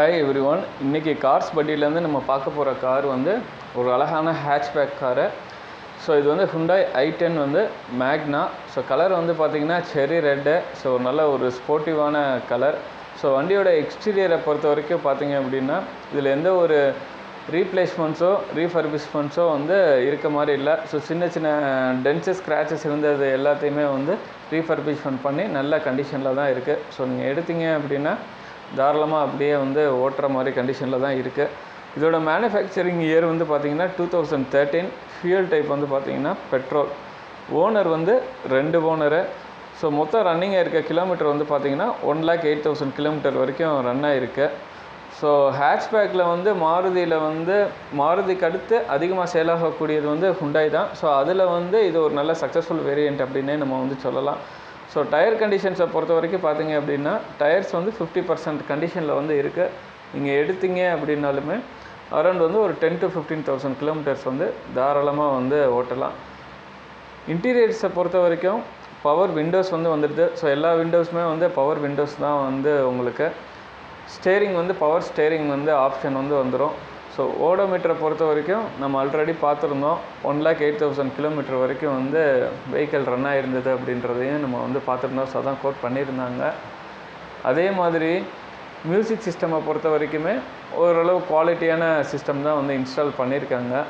Hi every one. இன்றைக்கி CarzBuddyலேருந்து நம்ம பார்க்க போகிற கார் வந்து ஒரு அழகான ஹேட்ச்பேக் காரு. ஸோ இது வந்து Hyundai i10 வந்து Magna. ஸோ கலர் வந்து பார்த்திங்கன்னா செரி ரெட்டு. ஸோ நல்ல ஒரு ஸ்போர்ட்டிவான கலர். ஸோ வண்டியோட எக்ஸ்டீரியரை பொறுத்த வரைக்கும் பார்த்திங்க அப்படின்னா இதில் எந்த ஒரு ரீப்ளேஸ்மெண்ட்ஸோ ரீஃபர்பிஷ்மெண்ட்ஸோ வந்து இருக்க மாதிரி இல்லை. ஸோ சின்ன சின்ன டென்ட்ஸு ஸ்க்ராச்சஸ் இருந்தது எல்லாத்தையுமே வந்து ரீஃபர்பிஷ்மெண்ட் பண்ணி நல்ல கண்டிஷனில் தான் இருக்குது. ஸோ நீங்கள் எடுத்தீங்க அப்படின்னா தாராளமாக அப்படியே வந்து ஓட்டுற மாதிரி கண்டிஷனில் தான் இருக்குது. இதோட மேனுஃபேக்சரிங் இயர் வந்து பார்த்திங்கன்னா 2013. ஃபியூல் டைப் வந்து பார்த்திங்கன்னா பெட்ரோல். ஓனர் வந்து 2 ஓனரு. ஸோ மொத்தம் ரன்னிங்காக இருக்க கிலோமீட்டர் வந்து பார்த்திங்கன்னா 1,08,000 கிலோமீட்டர் வரைக்கும் ரன் ஆகிருக்கு. ஸோ ஹேட்ச்பேக்கில் வந்து மாருதிக்கு அடுத்து அதிகமாக சேல் ஆகக்கூடியது வந்து Hyundai தான். ஸோ அதில் வந்து இது ஒரு நல்ல சக்ஸஸ்ஃபுல் வேரியண்ட் அப்படின்னே நம்ம வந்து சொல்லலாம். ஸோ டயர் கண்டிஷன்ஸை பொறுத்த வரைக்கும் பார்த்திங்க அப்படின்னா டயர்ஸ் வந்து 50% கண்டிஷனில் வந்து இருக்குது. நீங்கள் எடுத்தீங்க அப்படின்னாலுமே அரௌண்ட் வந்து ஒரு 10,000 to 15,000 கிலோமீட்டர்ஸ் வந்து தாராளமாக வந்து ஓட்டலாம். இன்டீரியர்ஸை பொறுத்த வரைக்கும் பவர் விண்டோஸ் வந்து வந்துடுது. ஸோ எல்லா விண்டோஸுமே வந்து பவர் விண்டோஸ் தான் வந்து உங்களுக்கு. ஸ்டேரிங் வந்து பவர் ஸ்டேரிங் வந்து ஆப்ஷன் வந்து வந்துடும். ஸோ ஓடோமீட்டரை பொறுத்த வரைக்கும் நம்ம ஆல்ரெடி பார்த்துருந்தோம் 1,08,000 கிலோமீட்டர் வரைக்கும் வந்து வெஹிக்கிள் ரன் ஆகிருந்தது அப்படின்றதையும் நம்ம வந்து பார்த்துருந்தோம். ஸோ அதான் கோட் பண்ணியிருந்தாங்க. அதே மாதிரி மியூசிக் சிஸ்டமை பொறுத்த வரைக்குமே ஓரளவு குவாலிட்டியான சிஸ்டம் தான் வந்து இன்ஸ்டால் பண்ணியிருக்காங்க.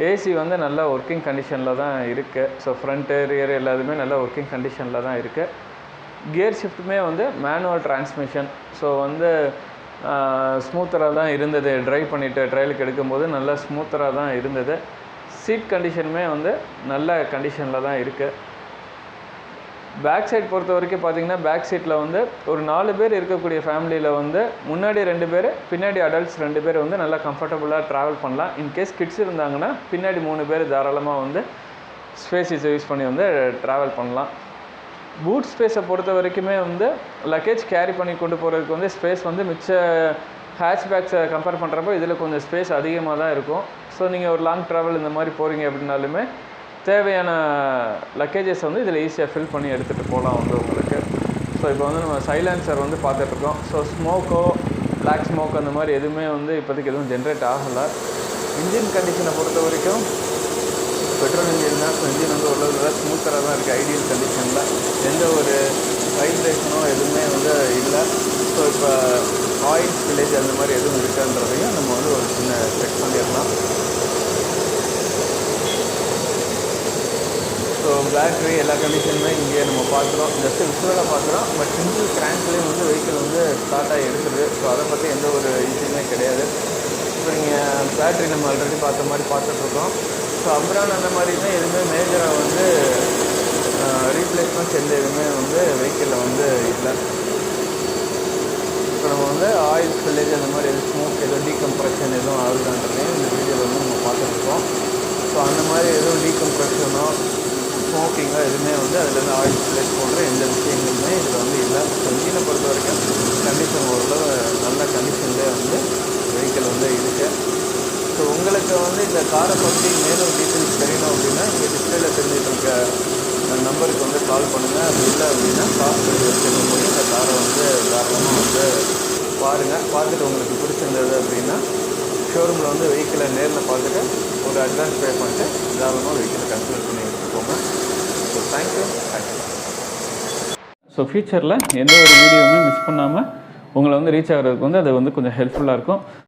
ஏசி வந்து நல்ல ஒர்க்கிங் கண்டிஷனில் தான் இருக்குது. ஸோ ஃப்ரண்ட்டு ரியர் எல்லாத்துமே நல்ல ஒர்க்கிங் கண்டிஷனில் தான் இருக்குது. கியர் ஷிஃப்ட்டுமே வந்து மேனுவல் டிரான்ஸ்மிஷன். ஸோ வந்து ஸ்மூத்தராக தான் இருந்தது. ட்ரைவ் பண்ணிவிட்டு ட்ரையலுக்கு எடுக்கும்போது நல்லா ஸ்மூத்தராக தான் இருந்தது. சீட் கண்டிஷனுமே வந்து நல்ல கண்டிஷனில் தான் இருக்குது. பேக் சைட் பொறுத்த வரைக்கும் பார்த்திங்கன்னா பேக் சீட்டில் வந்து ஒரு 4 பேர் இருக்கக்கூடிய ஃபேமிலியில் வந்து முன்னாடி 2 பேர் பின்னாடி அடல்ட்ஸ் 2 பேர் வந்து நல்லா கம்ஃபர்டபுளாக ட்ராவல் பண்ணலாம். இன்கேஸ் கிட்ஸ் இருந்தாங்கன்னா பின்னாடி 3 பேர் தாராளமாக வந்து ஸ்பேஸஸ் யூஸ் பண்ணி வந்து ட்ராவல் பண்ணலாம். பூட் ஸ்பேஸை பொறுத்த வரைக்குமே வந்து லக்கேஜ் கேரி பண்ணி கொண்டு போகிறதுக்கு வந்து ஸ்பேஸ் வந்து மிச்ச ஹேட்ச்பேக்ஸை கம்பேர் பண்ணுறப்போ இதில் கொஞ்சம் ஸ்பேஸ் அதிகமாக தான் இருக்கும். ஸோ நீங்கள் ஒரு லாங் ட்ராவல் இந்த மாதிரி போகிறீங்க அப்படின்னாலுமே தேவையான லக்கேஜஸ் வந்து இதில் ஈஸியாக ஃபில் பண்ணி எடுத்துகிட்டு போகலாம் வந்து உங்களுக்கு. ஸோ இப்போ வந்து நம்ம சைலன்சர் வந்து பார்த்துட்ருக்கோம். ஸோ ஸ்மோக்கோ பிளாக் ஸ்மோக் அந்த மாதிரி எதுவுமே வந்து இப்போதைக்கு எதுவும் ஜென்ரேட் ஆகலை. இன்ஜின் கண்டிஷனை பொறுத்த வரைக்கும் பெட்ரோல் இன்ஜின் தான். ஸோ இன்ஜின் வந்து ஓரளவு ஸ்மூத்தராக தான் இருக்குது. ஐடியல் கண்டிஷனில் எந்த ஒரு வைப்ரேஷனோ எதுவுமே வந்து இல்லை. ஸோ இப்போ ஆயில் ஸ்பில்லேஜ் அந்த மாதிரி எதுவும் இருக்கான்றதையும் நம்ம வந்து ஒரு சின்ன செக் பண்ணிடலாம். ஸோ பேட்ரி எல்லா கண்டிஷனுமே இங்கே நம்ம பார்க்குறோம். ஜஸ்ட்டு விசுவலாக பார்க்குறோம். பட் சிங்கிள் கிராங்க்லேயும் வந்து வெஹிக்கிள் வந்து ஸ்டார்ட் ஆகி எடுக்குது. ஸோ அதை பற்றி எந்த ஒரு இஷ்யூமே கிடையாது. இப்போ நீங்கள் பேட்ரி நம்ம ஆல்ரெடி பார்த்த மாதிரி பார்த்துட்ருக்கோம். ஸோ அப்ரான் அந்த மாதிரி தான் எதுவுமே மேஜராக வந்து ரீப்ளேஸ்மெண்ட்ஸ் எந்த எதுவுமே வந்து வெஹிக்கிளில் வந்து இல்லை. இப்போ நம்ம வந்து ஆயில் ஸ்பில்லேஜ் அந்த மாதிரி எதுவும் ஸ்மோக் எதுவும் டீகம்ப்ரெஷன் எதுவும் ஆகுதுன்றதையும் இந்த வீடியோவில் வந்து நம்ம பார்த்துட்ருக்கோம். ஸோ அந்த மாதிரி எதுவும் டீகம்ப்ரெஷனோ ஸ்மோக்கிங்கோ எதுவுமே வந்து அதுலேருந்து ஆயில் ஸ்பில்லேஜ் போன்ற எந்த விஷயங்களுமே இதில் வந்து இல்லை. ஸோ இன்ஜினை பொறுத்த வரைக்கும் கண்டிஷன் ஓரளவு நல்ல கண்டிஷன்லேயே வந்து வெஹிக்கிள் வந்து இருக்குது. ஸோ உங்களுக்கு வந்து இந்த காரை பற்றி மேலும் டீட்டெயில்ஸ் தெரியணும் அப்படின்னா இங்கே டிஸ்பிளேல தெரிஞ்சுட்டு இருக்க நம்பருக்கு வந்து கால் பண்ணுங்கள். அது இல்லை அப்படின்னா CarzBuddy வெப்சைட்டில் போய் இந்த காரை வந்து தாராளமாக வந்து பாருங்கள். பார்த்துட்டு உங்களுக்கு பிடிச்சிருந்தது அப்படின்னா ஷோரூமில் வந்து வெஹிக்கிளை நேரில் பார்த்துட்டு ஒரு அட்வான்ஸ் பே பண்ணிட்டு தாராளமாக வெஹிக்கிளை கன்சிடர் பண்ணி எடுத்துக்கோங்க. So thank you. ஸோ ஃபியூச்சரில் எந்த ஒரு வீடியோவுமே மிஸ் பண்ணாமல் உங்களை வந்து ரீச் ஆகிறதுக்கு வந்து அது வந்து கொஞ்சம் ஹெல்ப்ஃபுல்லாக இருக்கும்.